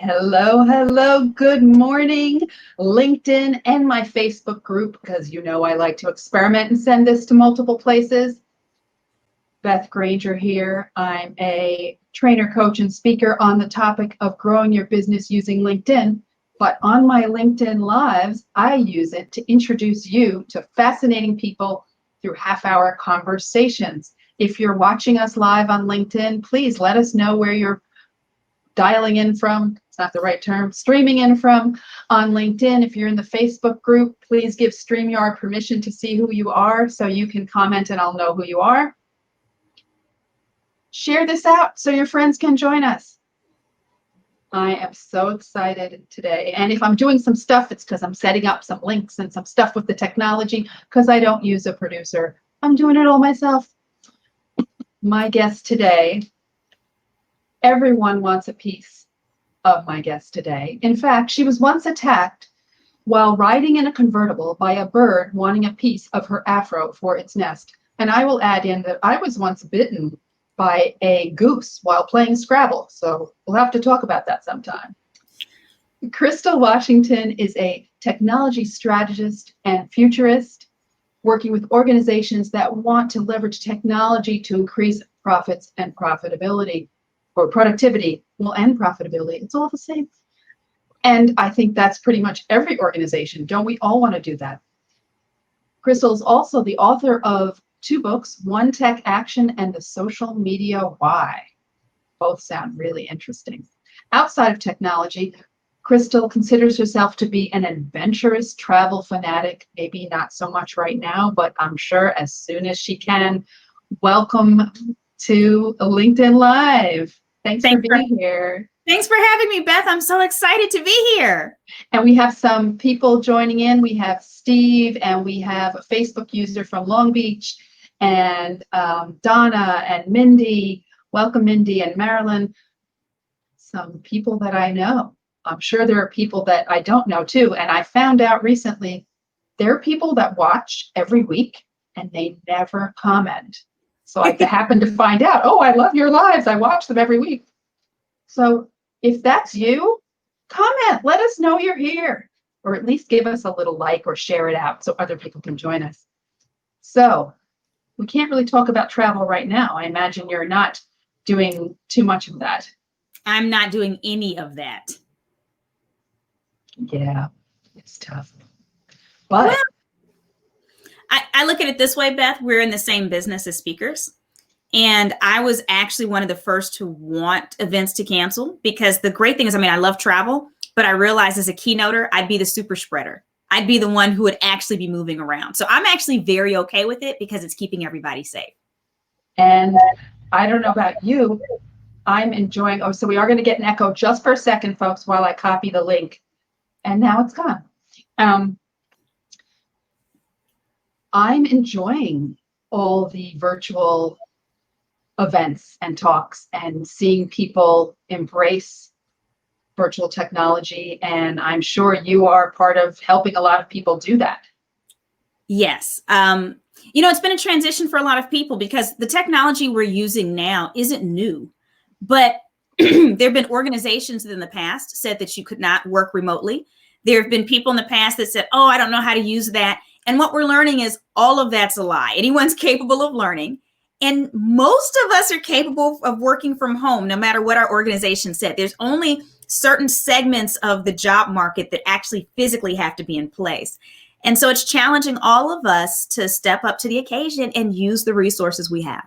Hello, hello, good morning, LinkedIn and my Facebook group, because you know I like to experiment and send this to multiple places. Beth Granger here. I'm a trainer, coach, and speaker on the topic of growing your business using LinkedIn. But on my LinkedIn Lives, I use it to introduce you to fascinating people through half-hour conversations. If you're watching us live on LinkedIn, please let us know where you're dialing in from. It's not the right term. Streaming in from on LinkedIn. If you're in the Facebook group, please give StreamYard permission to see who you are so you can comment and I'll know who you are. Share this out so your friends can join us. I am so excited today. And if I'm doing some stuff, it's because I'm setting up some links and some stuff with the technology because I don't use a producer. I'm doing it all myself. My guest today, everyone wants a piece of my guest today. In fact, she was once attacked while riding in a convertible by a bird wanting a piece of her afro for its nest. And I will add in that I was once bitten by a goose while playing Scrabble. So we'll have to talk about that sometime. Crystal Washington is a technology strategist and futurist working with organizations that want to leverage technology to increase profits and profitability, or productivity, well, and profitability. It's all the same. And I think that's pretty much every organization. Don't we all want to do that? Crystal's also the author of 2 books, One Tech Action and The Social Media Why. Both sound really interesting. Outside of technology, Crystal considers herself to be an adventurous travel fanatic, maybe not so much right now, but I'm sure as soon as she can. Welcome to LinkedIn Live. Thanks for being here. Thanks for having me, Beth. I'm so excited to be here. And we have some people joining in. We have Steve, and we have a Facebook user from Long Beach, and Donna and Mindy. Welcome, Mindy and Marilyn. Some people that I know. I'm sure there are people that I don't know too. And I found out recently there are people that watch every week and they never comment. So I happened to find out, oh, I love your lives. I watch them every week. So if that's you, comment. Let us know you're here. Or at least give us a little like or share it out so other people can join us. So we can't really talk about travel right now. I imagine you're not doing too much of that. I'm not doing any of that. Yeah, it's tough. But well, I look at it this way, Beth. We're in the same business as speakers. And I was actually one of the first to want events to cancel because the great thing is, I love travel, but I realized as a keynoter, I'd be the super spreader. I'd be the one who would actually be moving around. So I'm actually very okay with it because it's keeping everybody safe. And I don't know about you, I'm enjoying, so we are going to get an echo just for a second, folks, while I copy the link. And now it's gone. I'm enjoying all the virtual events and talks and seeing people embrace virtual technology. And I'm sure you are part of helping a lot of people do that. Yes. It's been a transition for a lot of people because the technology we're using now isn't new, but there have been organizations that in the past said that you could not work remotely. There have been people in the past that said, oh, I don't know how to use that. And what we're learning is all of that's a lie. Anyone's capable of learning. And most of us are capable of working from home, no matter what our organization said. There's only certain segments of the job market that actually physically have to be in place. And so it's challenging all of us to step up to the occasion and use the resources we have.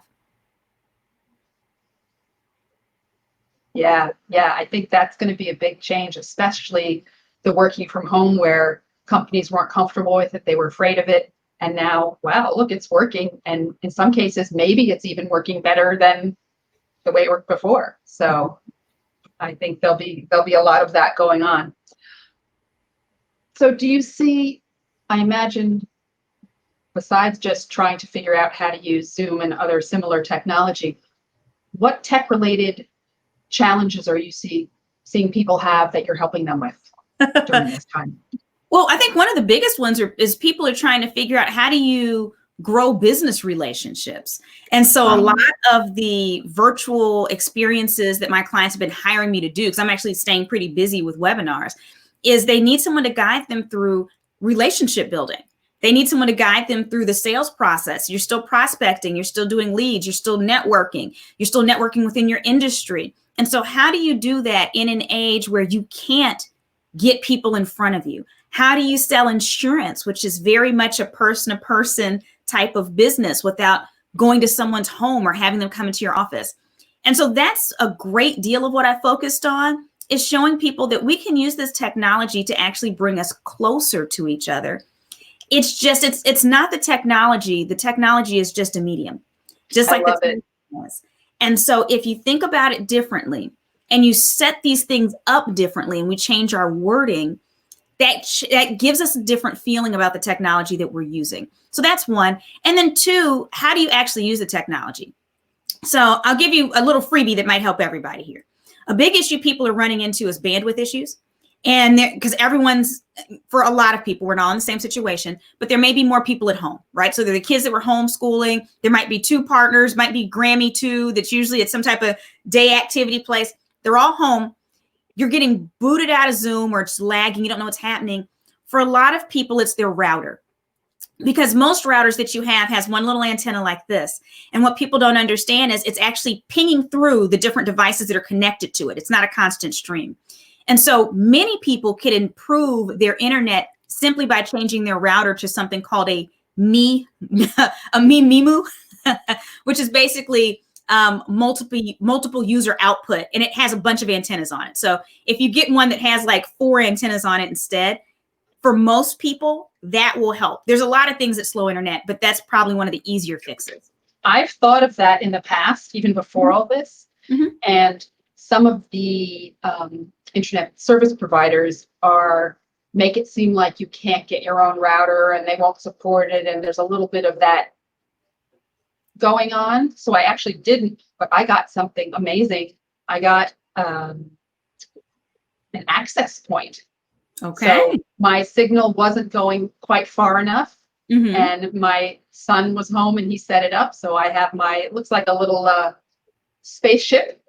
Yeah, I think that's going to be a big change, especially the working from home where companies weren't comfortable with it. They were afraid of it. And now, wow, look, it's working. And in some cases, maybe it's even working better than the way it worked before. So I think there'll be a lot of that going on. So do you see, I imagine, besides just trying to figure out how to use Zoom and other similar technology, what tech-related challenges are you seeing people have that you're helping them with during this time? Well, I think one of the biggest ones is people are trying to figure out how do you grow business relationships. And so a lot of the virtual experiences that my clients have been hiring me to do, because I'm actually staying pretty busy with webinars, is they need someone to guide them through relationship building. They need someone to guide them through the sales process. You're still prospecting, you're still doing leads, you're still networking within your industry. And so how do you do that in an age where you can't get people in front of you? How do you sell insurance, which is very much a person-to-person type of business, without going to someone's home or having them come into your office? And so that's a great deal of what I focused on, is showing people that we can use this technology to actually bring us closer to each other. It's just, it's not the technology. The technology is just a medium, just like the television was. And so if you think about it differently and you set these things up differently and we change our wording, that gives us a different feeling about the technology that we're using. So that's one. And then two, how do you actually use the technology? So I'll give you a little freebie that might help everybody here. A big issue people are running into is bandwidth issues. And because everyone's, for a lot of people, we're not in the same situation, but there may be more people at home, right? So there are the kids that were homeschooling. There might be two partners, might be Grammy too, that's usually at some type of day activity place. They're all home. You're getting booted out of Zoom, or it's lagging. You don't know what's happening. For a lot of people, it's their router. Because most routers that you have has one little antenna like this. And what people don't understand is it's actually pinging through the different devices that are connected to it. It's not a constant stream. And so many people can improve their internet simply by changing their router to something called a MU-MIMO, which is basically multiple user output, and it has a bunch of antennas on it. So if you get one that has like 4 antennas on it instead, for most people, that will help. There's a lot of things that slow internet, but that's probably one of the easier fixes. I've thought of that in the past, even before all this. Mm-hmm. And some of the internet service providers make it seem like you can't get your own router and they won't support it. And there's a little bit of that going on. So I actually didn't, but I got something amazing. I got an access point. Okay. So my signal wasn't going quite far enough. Mm-hmm. And my son was home and he set it up. So I have it looks like a little spaceship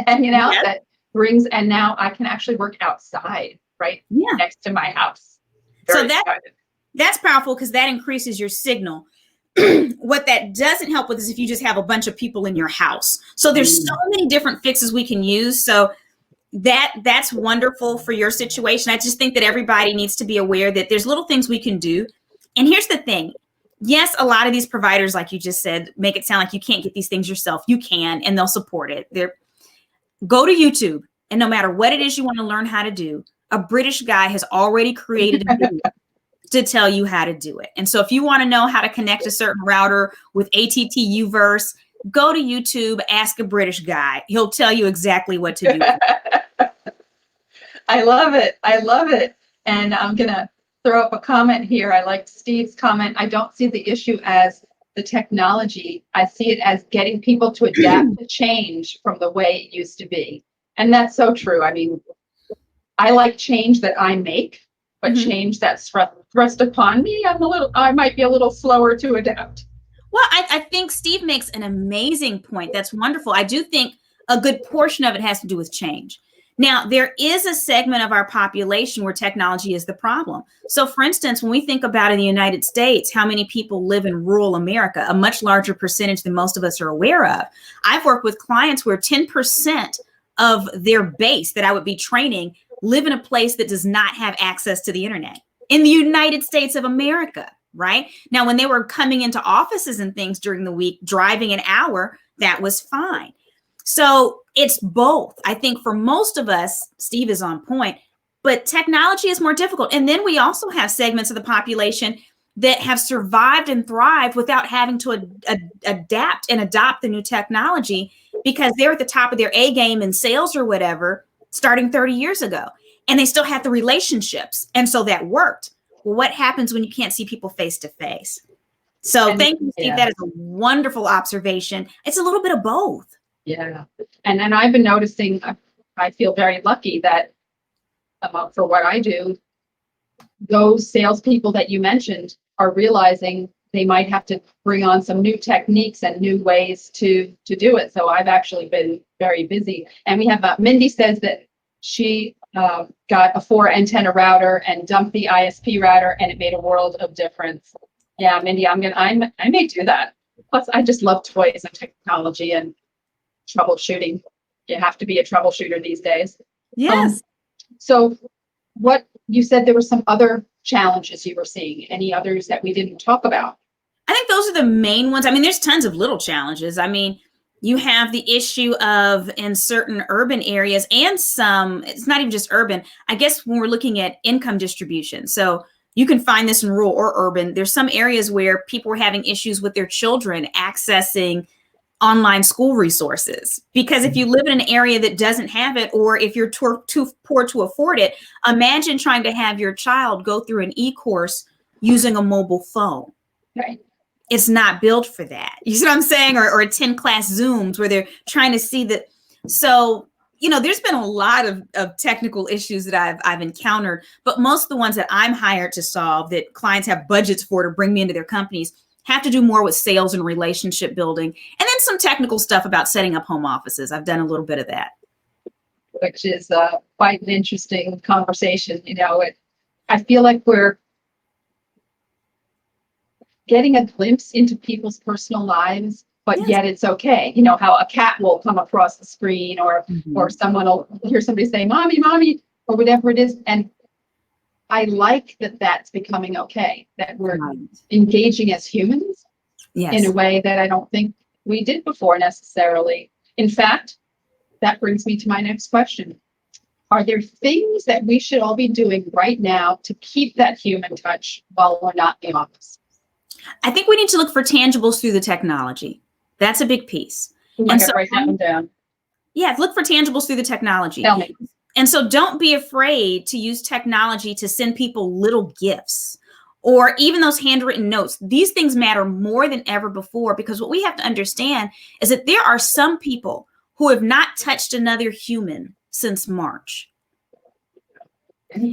hanging out that brings, and now I can actually work outside, right next to my house. Very that's powerful, because that increases your signal. What that doesn't help with is if you just have a bunch of people in your house. So there's so many different fixes we can use. So that's wonderful for your situation. I just think that everybody needs to be aware that there's little things we can do. And here's the thing. Yes, a lot of these providers, like you just said, make it sound like you can't get these things yourself. You can, and they'll support it. Go to YouTube, and no matter what it is you want to learn how to do, a British guy has already created a video to tell you how to do it. And so if you want to know how to connect a certain router with ATT Uverse, go to YouTube, ask a British guy. He'll tell you exactly what to do. I love it. I love it. And I'm going to throw up a comment here. I like Steve's comment. I don't see the issue as the technology. I see it as getting people to adapt to change from the way it used to be. And that's so true. I mean, I like change that I make, but change that's thrust upon me, I might be a little slower to adapt. Well, I think Steve makes an amazing point. That's wonderful. I do think a good portion of it has to do with change. Now, there is a segment of our population where technology is the problem. So, for instance, when we think about in the United States, how many people live in rural America, a much larger percentage than most of us are aware of. I've worked with clients where 10% of their base that I would be training live in a place that does not have access to the internet in the United States of America, right? Now, when they were coming into offices and things during the week, driving an hour, that was fine. So it's both. I think for most of us, Steve is on point, but technology is more difficult. And then we also have segments of the population that have survived and thrived without having to adapt and adopt the new technology because they're at the top of their A game in sales or whatever, starting 30 years ago. And they still have the relationships. And so that worked. Well, what happens when you can't see people face to face? So thank you, Steve. That is a wonderful observation. It's a little bit of both. Yeah. And then I've been noticing, I feel very lucky that for what I do, those salespeople that you mentioned are realizing they might have to bring on some new techniques and new ways to do it. So I've actually been very busy. And we have Mindy says that she got a 4 antenna router and dumped the ISP router, and it made a world of difference. Yeah, Mindy, I may do that. Plus, I just love toys and technology and troubleshooting. You have to be a troubleshooter these days. Yes. So what you said, there were some other challenges you were seeing. Any others that we didn't talk about? I think those are the main ones. I mean, there's tons of little challenges. I mean, you have the issue of in certain urban areas and some, it's not even just urban, I guess when we're looking at income distribution. So you can find this in rural or urban. There's some areas where people are having issues with their children accessing online school resources. Because if you live in an area that doesn't have it, or if you're too poor to afford it, imagine trying to have your child go through an e-course using a mobile phone. Right. It's not built for that. You see what I'm saying? Or attend class Zooms where they're trying to see that. So, you know, there's been a lot of technical issues that I've encountered, but most of the ones that I'm hired to solve, that clients have budgets for to bring me into their companies, have to do more with sales and relationship building. And then some technical stuff about setting up home offices. I've done a little bit of that. Which is quite an interesting conversation. You know, I feel like we're getting a glimpse into people's personal lives, but yet it's okay. You know, how a cat will come across the screen, or someone will hear somebody say, "Mommy, mommy," or whatever it is. And I like that that's becoming okay, that we're engaging as humans in a way that I don't think we did before necessarily. In fact, that brings me to my next question. Are there things that we should all be doing right now to keep that human touch while we're not in the office? I think we need to look for tangibles through the technology. That's a big piece. And so write that down. Yeah, look for tangibles through the technology. Tell me. And so don't be afraid to use technology to send people little gifts, or even those handwritten notes. These things matter more than ever before, because what we have to understand is that there are some people who have not touched another human since March.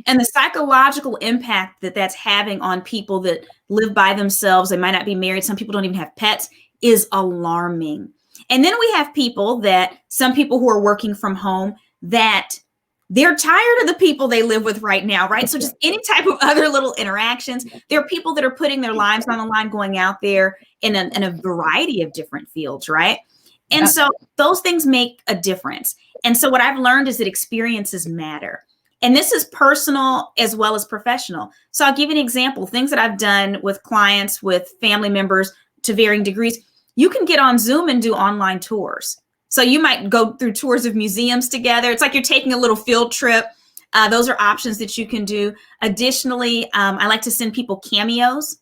And the psychological impact that that's having on people that live by themselves, they might not be married, some people don't even have pets, is alarming. And then we have people some people who are working from home, that they're tired of the people they live with right now, right? So just any type of other little interactions. There are people that are putting their lives on the line, going out there in a variety of different fields, right? And so those things make a difference. And so what I've learned is that experiences matter. And this is personal as well as professional. So I'll give you an example. Things that I've done with clients, with family members to varying degrees. You can get on Zoom and do online tours. So you might go through tours of museums together. It's like you're taking a little field trip. Those are options that you can do. Additionally, I like to send people cameos.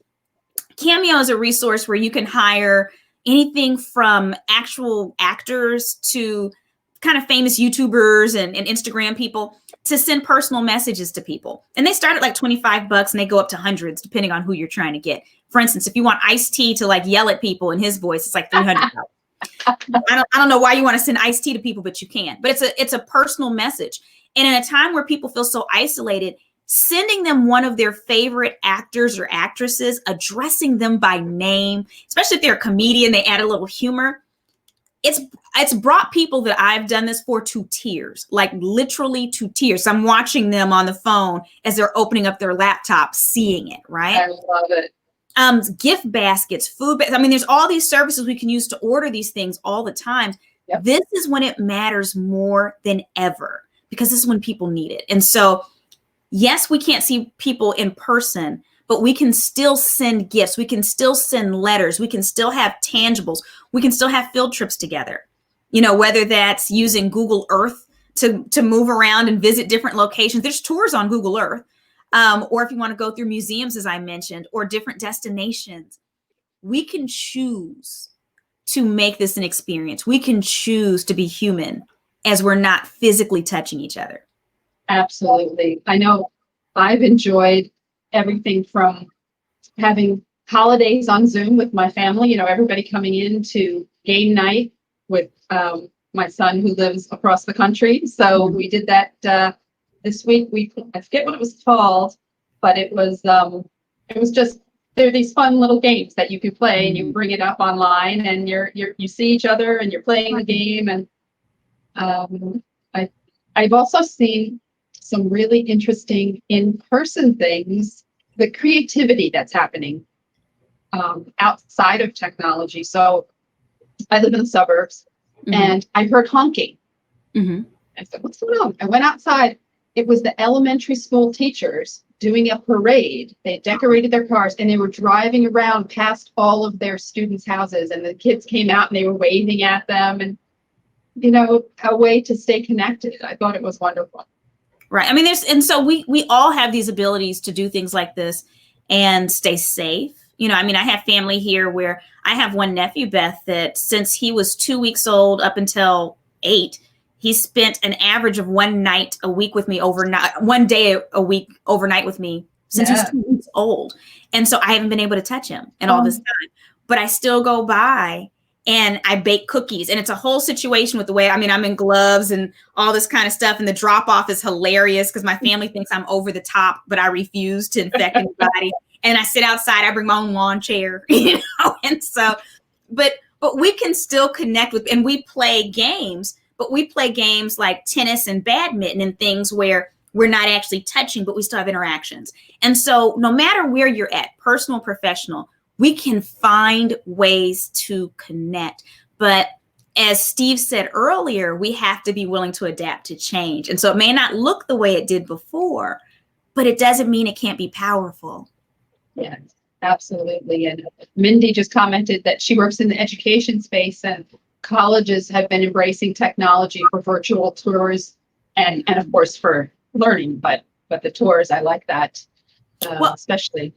Cameo is a resource where you can hire anything from actual actors to kind of famous YouTubers and Instagram people to send personal messages to people. And they start at like $25 and they go up to hundreds depending on who you're trying to get. For instance, if you want Ice-T to like yell at people in his voice, it's like $300. I don't know why you want to send Ice-T to people, but you can. But it's a personal message. And in a time where people feel so isolated, sending them one of their favorite actors or actresses, addressing them by name, especially if they're a comedian, they add a little humor. It's brought people that I've done this for to tears, like literally to tears. I'm watching them on the phone as they're opening up their laptop, seeing it, right? I love it. Gift baskets, food baskets. I mean, there's all these services we can use to order these things all the time. Yep. This is when it matters more than ever, because this is when people need it. And so, yes, we can't see people in person, but we can still send gifts. We can still send letters. We can still have tangibles. We can still have field trips together. You know, whether that's using Google Earth to move around and visit different locations. There's tours on Google Earth. Or if you want to go through museums, as I mentioned, or different destinations, we can choose to make this an experience. We can choose to be human as we're not physically touching each other. Absolutely. I know I've enjoyed everything from having holidays on Zoom with my family, you know, everybody coming in to game night with my son who lives across the country. So we did that this week. I forget what it was called, but it was just there are these fun little games that you can play, and you bring it up online, and you see each other, and you're playing the game. And I've also seen some really interesting in-person things, the creativity that's happening outside of technology. So I live in the suburbs, and I heard honking. I said, what's going on? I went outside. It was the elementary school teachers doing a parade. They decorated their cars, and they were driving around past all of their students' houses, and the kids came out and they were waving at them, and a way to stay connected. I thought it was wonderful. Right. I mean, and so we all have these abilities to do things like this and stay safe. I mean, I have family here where I have one nephew, Beth, that since he was 2 weeks old up until 8, he spent an average of one night a week with me overnight, one day a week overnight with me since he's 2 weeks old. And so I haven't been able to touch him in all this time, but I still go by and I bake cookies, and it's a whole situation with the way, I'm in gloves and all this kind of stuff. And the drop off is hilarious because my family thinks I'm over the top, but I refuse to infect anybody. And I sit outside, I bring my own lawn chair, and so, but we can still connect with, and we play games, but we play games like tennis and badminton and things where we're not actually touching, but we still have interactions. And so no matter where you're at, personal, professional, we can find ways to connect. But as Steve said earlier, we have to be willing to adapt to change. And so it may not look the way it did before, but it doesn't mean it can't be powerful. Yeah, absolutely. And Mindy just commented that she works in the education space, and colleges have been embracing technology for virtual tours and of course for learning, but the tours, I like that, especially.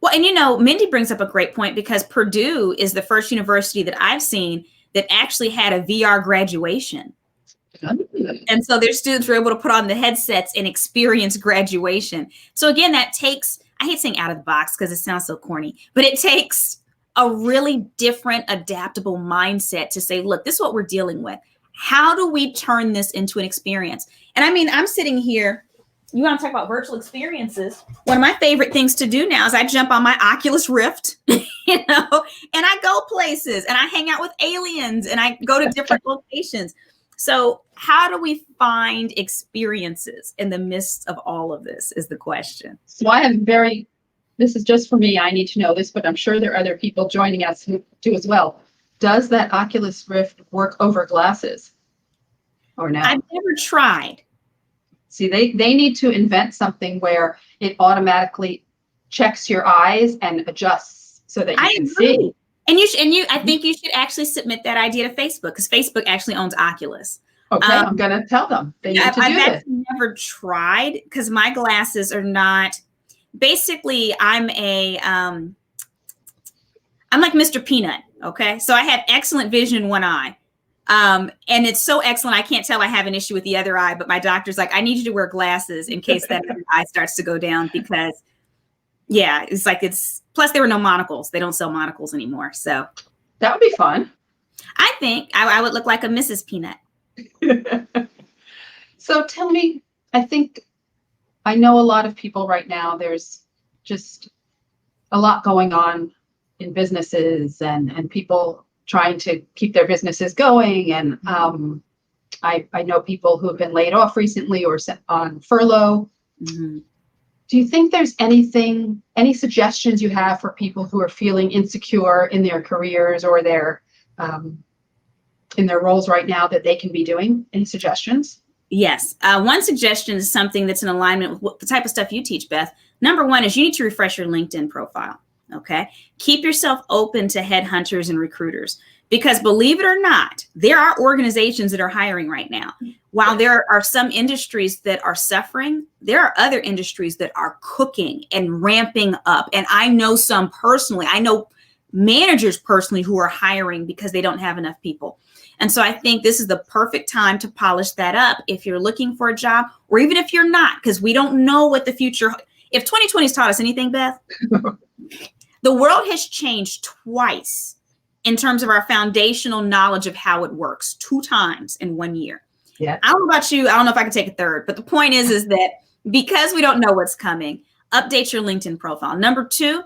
Well, and Mindy brings up a great point, because Purdue is the first university that I've seen that actually had a VR graduation. And so their students were able to put on the headsets and experience graduation. So again, that takes, I hate saying out of the box because it sounds so corny, but it takes a really different, adaptable mindset to say, look, this is what we're dealing with. How do we turn this into an experience? And I'm sitting here. You want to talk about virtual experiences? One of my favorite things to do now is I jump on my Oculus Rift, and I go places, and I hang out with aliens, and I go to different locations. So how do we find experiences in the midst of all of this is the question. So this is just for me. I need to know this, but I'm sure there are other people joining us who do as well. Does that Oculus Rift work over glasses or no? I've never tried. See, they need to invent something where it automatically checks your eyes and adjusts so that you can see. And I think you should actually submit that idea to Facebook, because Facebook actually owns Oculus. Okay, I'm going to tell them they need to do this. I've never tried, because my glasses are not. Basically, I'm like Mr. Peanut. Okay, so I have excellent vision in one eye. And it's so excellent, I can't tell I have an issue with the other eye, but my doctor's like, I need you to wear glasses in case that other eye starts to go down, because plus there were no monocles. They don't sell monocles anymore. So that would be fun. I think I would look like a Mrs. Peanut. So tell me, I know a lot of people right now, there's just a lot going on in businesses and people trying to keep their businesses going. And I know people who have been laid off recently or sent on furlough. Mm-hmm. Do you think there's any suggestions you have for people who are feeling insecure in their careers or in their roles right now that they can be doing? Any suggestions? Yes. One suggestion is something that's in alignment with the type of stuff you teach, Beth. Number one is you need to refresh your LinkedIn profile. Okay. Keep yourself open to headhunters and recruiters, because believe it or not, there are organizations that are hiring right now. While there are some industries that are suffering, there are other industries that are cooking and ramping up. And I know some personally. I know managers personally who are hiring because they don't have enough people. And so I think this is the perfect time to polish that up if you're looking for a job, or even if you're not, because we don't know what the future. If 2020 has taught us anything, Beth, the world has changed twice in terms of our foundational knowledge of how it works, 2 times in 1 year. Yeah. I don't know about you. I don't know if I can take a third, but the point is that because we don't know what's coming, update your LinkedIn profile. Number 2,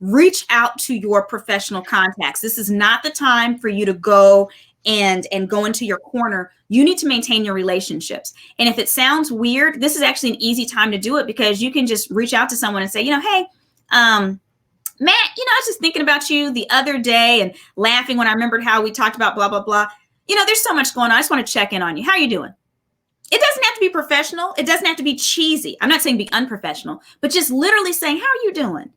reach out to your professional contacts. This is not the time for you to go and go into your corner. You need to maintain your relationships. And if it sounds weird, this is actually an easy time to do it, because you can just reach out to someone and say, hey, Matt, I was just thinking about you the other day and laughing when I remembered how we talked about blah, blah, blah. There's so much going on. I just want to check in on you. How are you doing? It doesn't have to be professional. It doesn't have to be cheesy. I'm not saying be unprofessional, but just literally saying, how are you doing?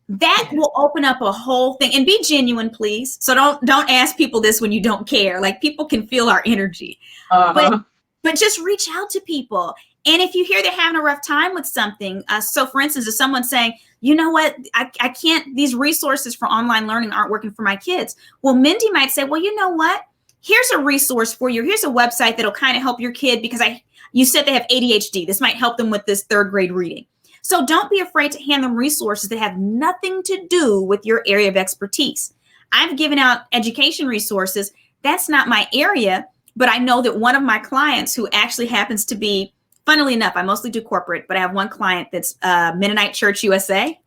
That will open up a whole thing. And be genuine, please. So don't ask people this when you don't care. Like, people can feel our energy. But just reach out to people. And if you hear they're having a rough time with something, so for instance, if someone's saying, you know what, I can't, these resources for online learning aren't working for my kids. Well, Mindy might say, well, you know what? Here's a resource for you. Here's a website that'll kind of help your kid, because you said they have ADHD. This might help them with this 3rd grade reading. So don't be afraid to hand them resources that have nothing to do with your area of expertise. I've given out education resources. That's not my area, but I know that one of my clients, who actually happens to be, funnily enough, I mostly do corporate, but I have one client that's Mennonite Church USA.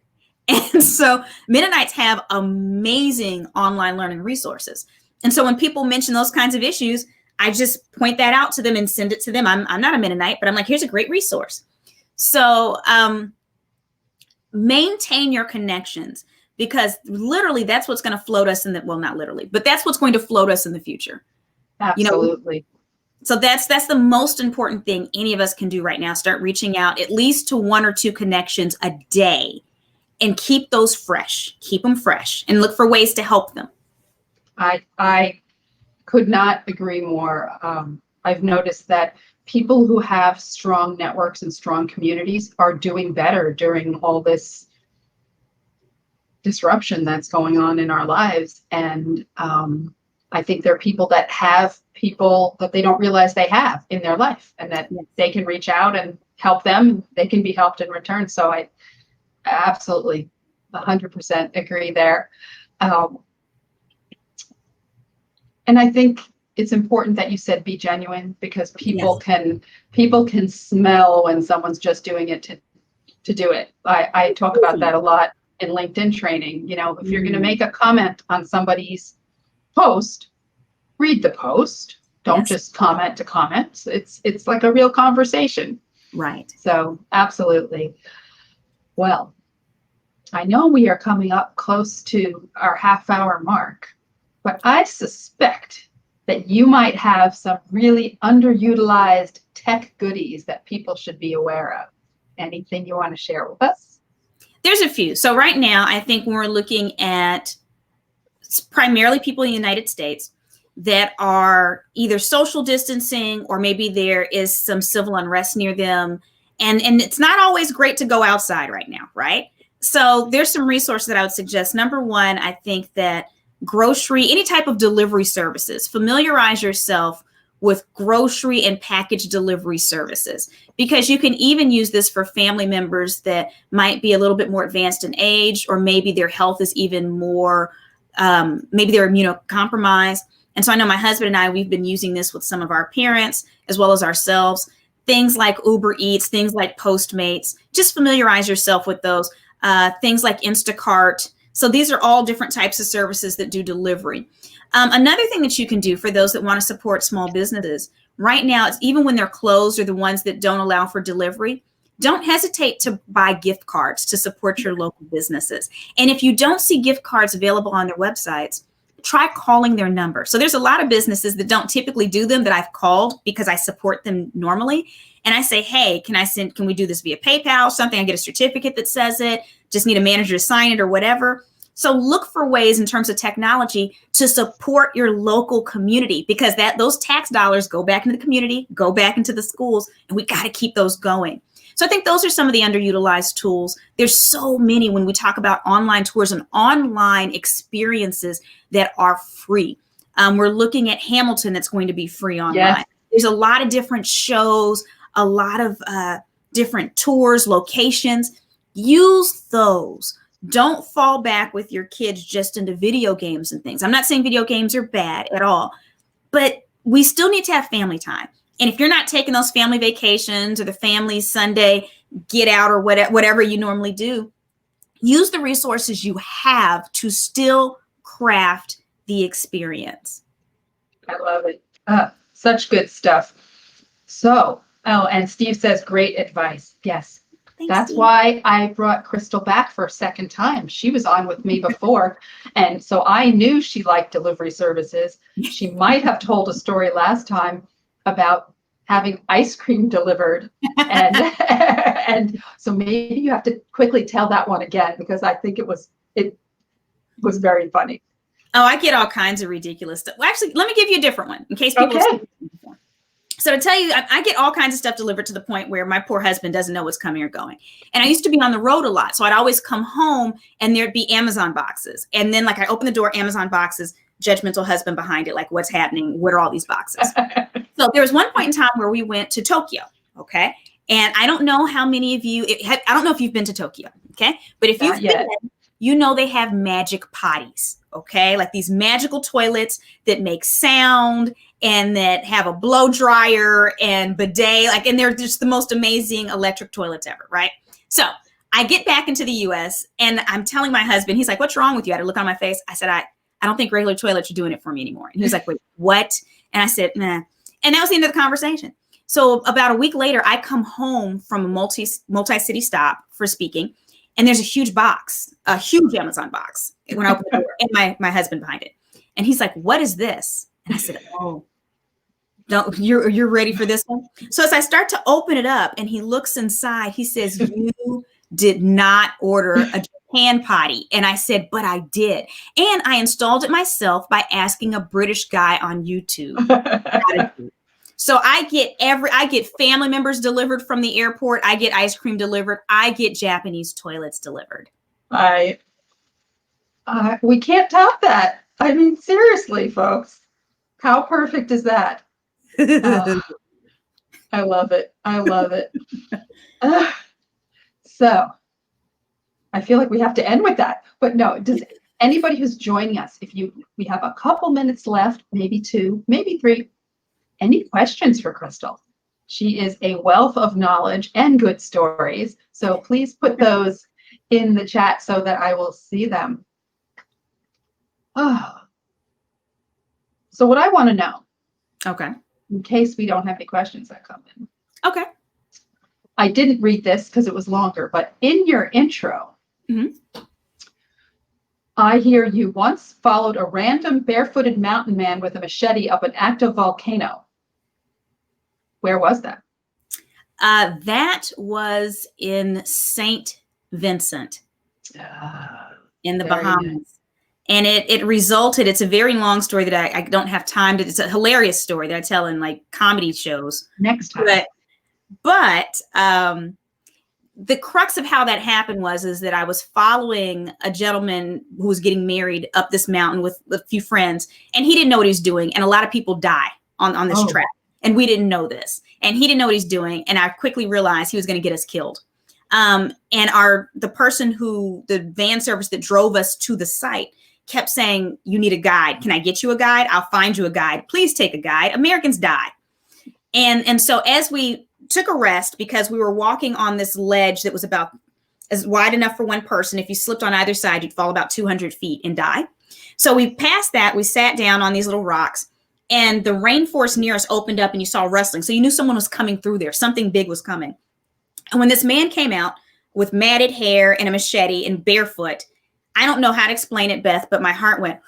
And so Mennonites have amazing online learning resources. And so when people mention those kinds of issues, I just point that out to them and send it to them. I'm not a Mennonite, but I'm like, here's a great resource. So maintain your connections, because literally that's what's going to float us in the, well, not literally, but that's what's going to float us in the future. Absolutely. So that's the most important thing any of us can do right now. Start reaching out at least to 1 or 2 connections a day, and keep those fresh. Keep them fresh, and look for ways to help them. I could not agree more. I've noticed that people who have strong networks and strong communities are doing better during all this disruption that's going on in our lives. And I think there are people that have people that they don't realize they have in their life, and that they can reach out and help them. They can be helped in return. So I absolutely 100% agree there. And I think it's important that you said be genuine, because people can smell when someone's just doing it to do it. I talk about that a lot in LinkedIn training. If you're going to make a comment on somebody's post, read the post. Don't just comment to comment. It's like a real conversation. Right. So absolutely. Well, I know we are coming up close to our half-hour mark, but I suspect that you might have some really underutilized tech goodies that people should be aware of. Anything you want to share with us? There's a few. So right now, I think when we're looking at primarily people in the United States that are either social distancing, or maybe there is some civil unrest near them. And it's not always great to go outside right now, right? So there's some resources that I would suggest. Number one, I think that grocery, any type of delivery services, familiarize yourself with grocery and package delivery services, because you can even use this for family members that might be a little bit more advanced in age, or maybe their health is even more, maybe they're immunocompromised. And so I know my husband and I, we've been using this with some of our parents as well as ourselves. Things like Uber Eats, things like Postmates, just familiarize yourself with those. Things like Instacart. So these are all different types of services that do delivery. Another thing that you can do for those that want to support small businesses right now, it's even when they're closed or the ones that don't allow for delivery, don't hesitate to buy gift cards to support your local businesses. And if you don't see gift cards available on their websites, try calling their number. So there's a lot of businesses that don't typically do them that I've called because I support them normally. And I say, hey, can we do this via PayPal or something? I get a certificate that says it, just need a manager to sign it or whatever. So look for ways in terms of technology to support your local community, because those tax dollars go back into the community, go back into the schools, and we got to keep those going. So I think those are some of the underutilized tools. There's so many when we talk about online tours and online experiences that are free. We're looking at Hamilton that's going to be free online. Yes. There's a lot of different shows, a lot of different tours, locations. Use those. Don't fall back with your kids just into video games and things. I'm not saying video games are bad at all, but we still need to have family time. And if you're not taking those family vacations or the family Sunday get out or whatever you normally do, use the resources you have to still craft the experience. I love it. Such good stuff. So, oh, and Steve says, great advice. Yes. Thanks, That's Steve. why I brought Crystal back for a second time. She was on with me before. And so I knew she liked delivery services. She might have told a story last time about having ice cream delivered. And, and so maybe you have to quickly tell that one again, because I think it was very funny. Oh, I get all kinds of ridiculous stuff. Well, actually, let me give you a different one in case people have seen it before. So to tell you, I get all kinds of stuff delivered to the point where my poor husband doesn't know what's coming or going. And I used to be on the road a lot. So I'd always come home and there'd be Amazon boxes. And then like I open the door, Amazon boxes, judgmental husband behind it. Like, what's happening? What are all these boxes? So there was one point in time where we went to Tokyo. Okay. And I don't know how many of you, I don't know if you've been to Tokyo. Okay. But if you've been, you know, they have magic potties. Okay. Like these magical toilets that make sound and that have a blow dryer and bidet, like, and they're just the most amazing electric toilets ever. Right. So I get back into the US and I'm telling my husband, he's like, what's wrong with you? I had to look on my face. I said, I don't think regular toilets are doing it for me anymore. And he was like, wait, what? And I said, nah. And that was the end of the conversation. So about a week later, I come home from a multi-city stop for speaking. And there's a huge box, a huge Amazon box when I opened the door, and my husband behind it. And he's like, what is this? And I said, oh, don't, you're ready for this one? So as I start to open it up and he looks inside, he says, you did not order a Japan potty. And I said, but I did. And I installed it myself by asking a British guy on YouTube how to do it. So I get family members delivered from the airport. I get ice cream delivered. I get Japanese toilets delivered. We can't top that. I mean, seriously, folks, how perfect is that? I love it. I love it. So I feel like we have to end with that, but no, does anybody who's joining us, we have a couple minutes left, maybe 2, maybe 3. Any questions for Crystal? She is a wealth of knowledge and good stories. So please put those in the chat so that I will see them. Oh. So what I want to know, okay, in case we don't have any questions that come in. Okay. I didn't read this because it was longer, but in your intro, I hear you once followed a random barefooted mountain man with a machete up an active volcano. Where was that? That was in St. Vincent in the Bahamas. Nice. And it resulted, it's a very long story that I don't have time to, it's a hilarious story that I tell in like comedy shows. Next time. But the crux of how that happened is that I was following a gentleman who was getting married up this mountain with a few friends, and he didn't know what he was doing. And a lot of people die on this track. And we didn't know this, and he didn't know what he's doing. And I quickly realized he was going to get us killed. And the van service that drove us to the site kept saying, you need a guide. Can I get you a guide? I'll find you a guide. Please take a guide. Americans die. And so as we took a rest, because we were walking on this ledge that was about as wide enough for one person. If you slipped on either side, you'd fall about 200 feet and die. So we passed that. We sat down on these little rocks. And the rainforest near us opened up and you saw rustling. So you knew someone was coming through there. Something big was coming. And when this man came out with matted hair and a machete and barefoot, I don't know how to explain it, Beth, but my heart went,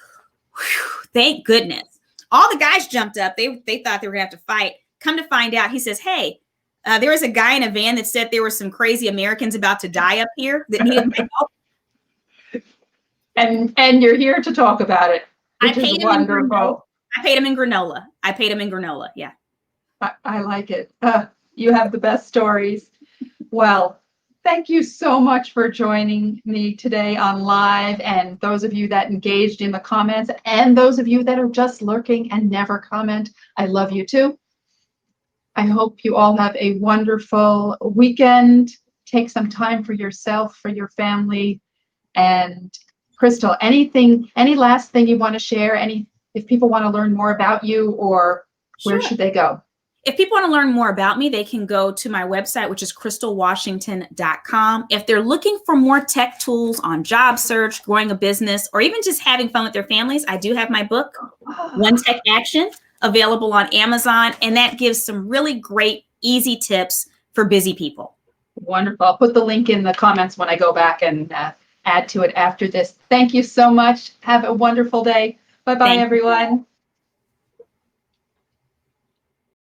thank goodness. All the guys jumped up. They thought they were going to have to fight. Come to find out, he says, hey, there was a guy in a van that said there were some crazy Americans about to die up here that needed my help. And you're here to talk about it, which is wonderful. I paid him in granola. Yeah. I like it. You have the best stories. Well, thank you so much for joining me today on live, and those of you that engaged in the comments, and those of you that are just lurking and never comment. I love you too. I hope you all have a wonderful weekend. Take some time for yourself, for your family. And Crystal, any last thing you want to share? If people want to learn more about you, or where should they go? If people want to learn more about me, they can go to my website, which is crystalwashington.com. If they're looking for more tech tools on job search, growing a business, or even just having fun with their families, I do have my book, One Tech Action, available on Amazon. And that gives some really great, easy tips for busy people. Wonderful. I'll put the link in the comments when I go back and add to it after this. Thank you so much. Have a wonderful day. Bye-bye, everyone.